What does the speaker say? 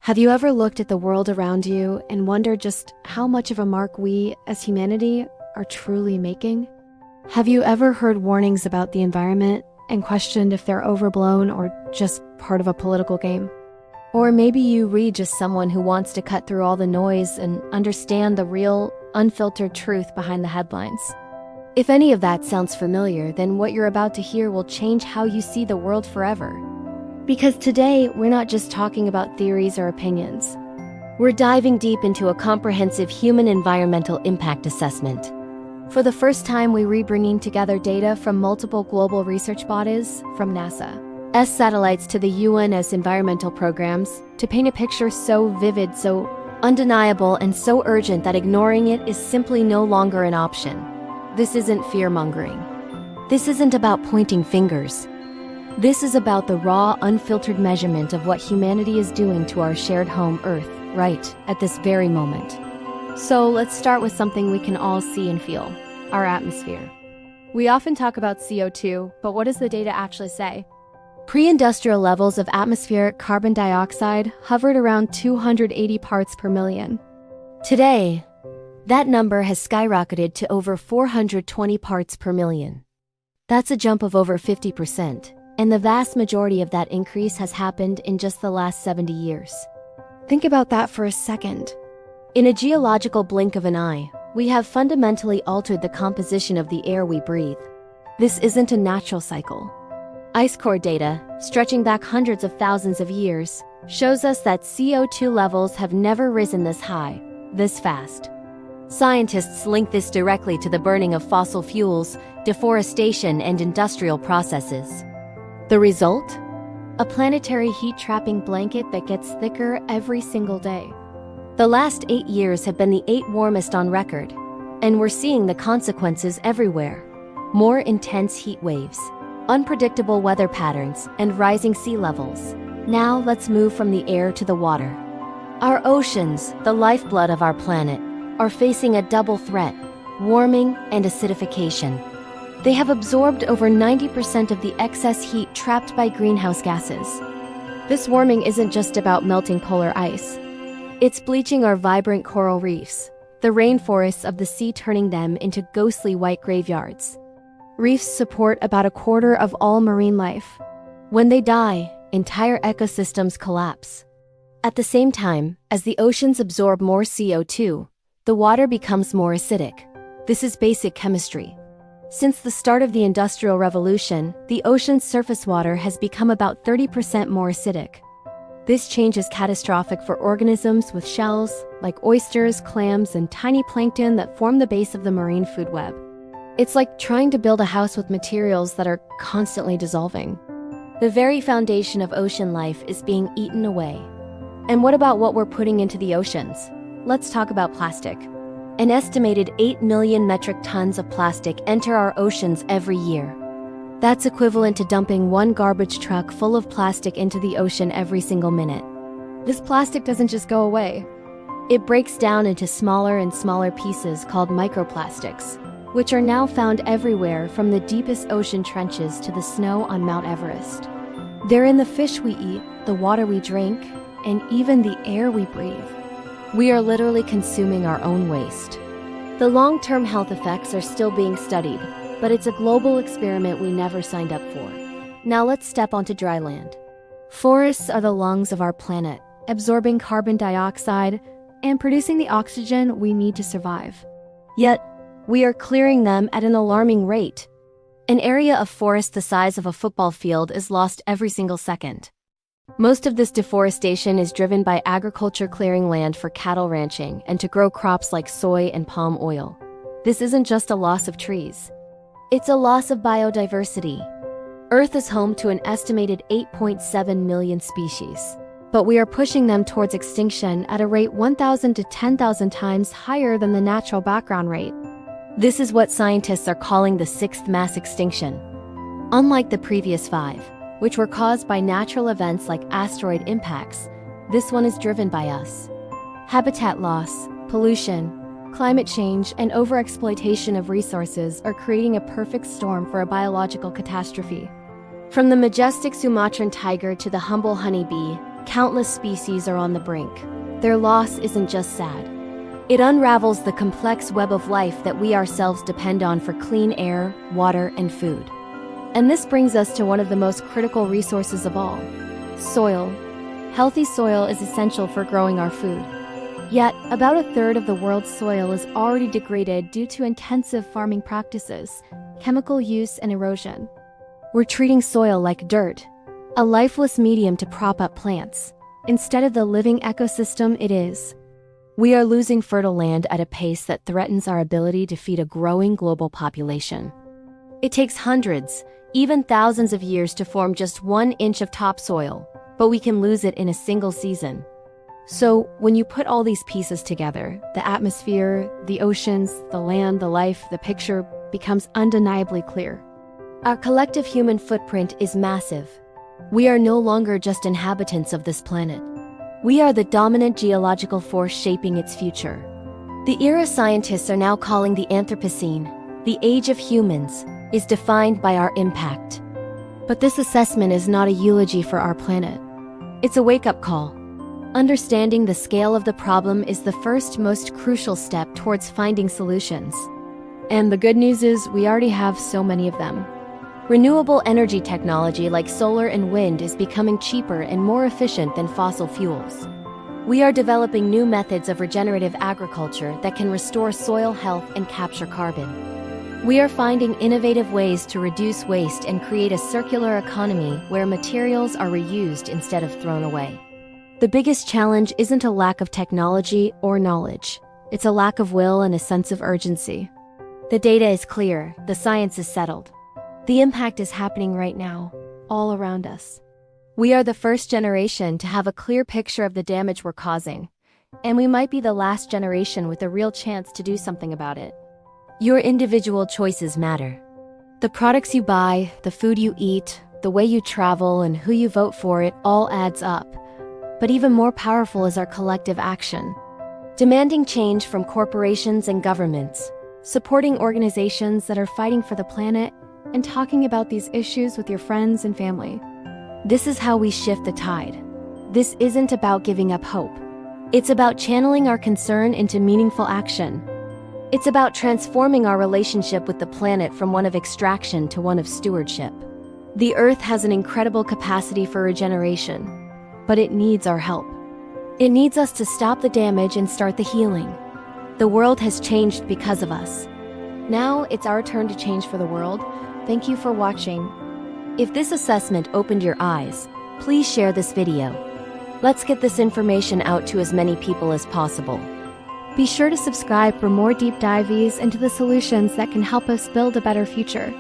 Have you ever looked at the world around you and wondered just how much of a mark we, as humanity, are truly making? Have you ever heard warnings about the environment and questioned if they're overblown or just part of a political game? Or maybe you read just someone who wants to cut through all the noise and understand the real, unfiltered truth behind the headlines. If any of that sounds familiar, then what you're about to hear will change how you see the world forever. Because today, we're not just talking about theories or opinions. We're diving deep into a comprehensive human environmental impact assessment. For the first time, we're bringing together data from multiple global research bodies, from NASA's satellites to the UN's environmental programs, to paint a picture so vivid, so undeniable, and so urgent that ignoring it is simply no longer an option. This isn't fear-mongering. This isn't about pointing fingers. This is about the raw, unfiltered measurement of what humanity is doing to our shared home, Earth, right at this very moment. So let's start with something we can all see and feel: our atmosphere. We often talk about CO2, but what does the data actually say? Pre-industrial levels of atmospheric carbon dioxide hovered around 280 parts per million. Today, that number has skyrocketed to over 420 parts per million. That's a jump of over 50%, and the vast majority of that increase has happened in just the last 70 years. Think about that for a second. In a geological blink of an eye, we have fundamentally altered the composition of the air we breathe. This isn't a natural cycle. Ice core data, stretching back hundreds of thousands of years, shows us that CO2 levels have never risen this high, this fast. Scientists link this directly to the burning of fossil fuels, deforestation, and industrial processes. The result? A planetary heat-trapping blanket that gets thicker every single day. The last 8 years have been the 8 warmest on record, and we're seeing the consequences everywhere. More intense heat waves, unpredictable weather patterns, and rising sea levels. Now let's move from the air to the water. Our oceans, the lifeblood of our planet, are facing a double threat: warming and acidification. They have absorbed over 90% of the excess heat trapped by greenhouse gases. This warming isn't just about melting polar ice. It's bleaching our vibrant coral reefs, the rainforests of the sea, turning them into ghostly white graveyards. Reefs support about a quarter of all marine life. When they die, entire ecosystems collapse. At the same time, as the oceans absorb more CO2, the water becomes more acidic. This is basic chemistry. Since the start of the Industrial Revolution, the ocean's surface water has become about 30% more acidic. This change is catastrophic for organisms with shells, like oysters, clams, and tiny plankton that form the base of the marine food web. It's like trying to build a house with materials that are constantly dissolving. The very foundation of ocean life is being eaten away. And what about what we're putting into the oceans? Let's talk about plastic. An estimated 8 million metric tons of plastic enter our oceans every year. That's equivalent to dumping one garbage truck full of plastic into the ocean every single minute. This plastic doesn't just go away. It breaks down into smaller and smaller pieces called microplastics, which are now found everywhere, from the deepest ocean trenches to the snow on Mount Everest. They're in the fish we eat, the water we drink, and even the air we breathe. We are literally consuming our own waste. The long-term health effects are still being studied, but it's a global experiment we never signed up for. Now let's step onto dry land. Forests are the lungs of our planet, absorbing carbon dioxide and producing the oxygen we need to survive. Yet, we are clearing them at an alarming rate. An area of forest the size of a football field is lost every single second. Most of this deforestation is driven by agriculture clearing land for cattle ranching and to grow crops like soy and palm oil. This isn't just a loss of trees. It's a loss of biodiversity. Earth is home to an estimated 8.7 million species, but we are pushing them towards extinction at a rate 1,000 to 10,000 times higher than the natural background rate. This is what scientists are calling the 6th mass extinction. Unlike the previous 5, which were caused by natural events like asteroid impacts, this one is driven by us. Habitat loss, pollution, climate change, and overexploitation of resources are creating a perfect storm for a biological catastrophe. From the majestic Sumatran tiger to the humble honeybee, Countless species are on the brink. Their loss isn't just sad. It unravels the complex web of life that we ourselves depend on for clean air, water, and food. And this brings us to one of the most critical resources of all: soil. Healthy soil is essential for growing our food. Yet, about a third of the world's soil is already degraded due to intensive farming practices, chemical use, and erosion. We're treating soil like dirt, a lifeless medium to prop up plants, instead of the living ecosystem it is. We are losing fertile land at a pace that threatens our ability to feed a growing global population. It takes hundreds, even thousands of years to form just 1 inch of topsoil, but we can lose it in a single season. So, when you put all these pieces together, the atmosphere, the oceans, the land, the life, the picture becomes undeniably clear. Our collective human footprint is massive. We are no longer just inhabitants of this planet. We are the dominant geological force shaping its future. The era scientists are now calling the Anthropocene, the age of humans, is defined by our impact. But this assessment is not a eulogy for our planet. It's a wake-up call. Understanding the scale of the problem is the first most crucial step towards finding solutions. And the good news is we already have so many of them. Renewable energy technology like solar and wind is becoming cheaper and more efficient than fossil fuels. We are developing new methods of regenerative agriculture that can restore soil health and capture carbon. We are finding innovative ways to reduce waste and create a circular economy where materials are reused instead of thrown away. The biggest challenge isn't a lack of technology or knowledge. It's a lack of will and a sense of urgency. The data is clear, the science is settled. The impact is happening right now, all around us. We are the first generation to have a clear picture of the damage we're causing, and we might be the last generation with a real chance to do something about it. Your individual choices matter. The products you buy, the food you eat, the way you travel, and who you vote for, it all adds up. But even more powerful is our collective action. Demanding change from corporations and governments, supporting organizations that are fighting for the planet, and talking about these issues with your friends and family. This is how we shift the tide. This isn't about giving up hope. It's about channeling our concern into meaningful action. It's about transforming our relationship with the planet from one of extraction to one of stewardship. The Earth has an incredible capacity for regeneration, but it needs our help. It needs us to stop the damage and start the healing. The world has changed because of us. Now it's our turn to change for the world. Thank you for watching. If this assessment opened your eyes, please share this video. Let's get this information out to as many people as possible. Be sure to subscribe for more deep dives into the solutions that can help us build a better future.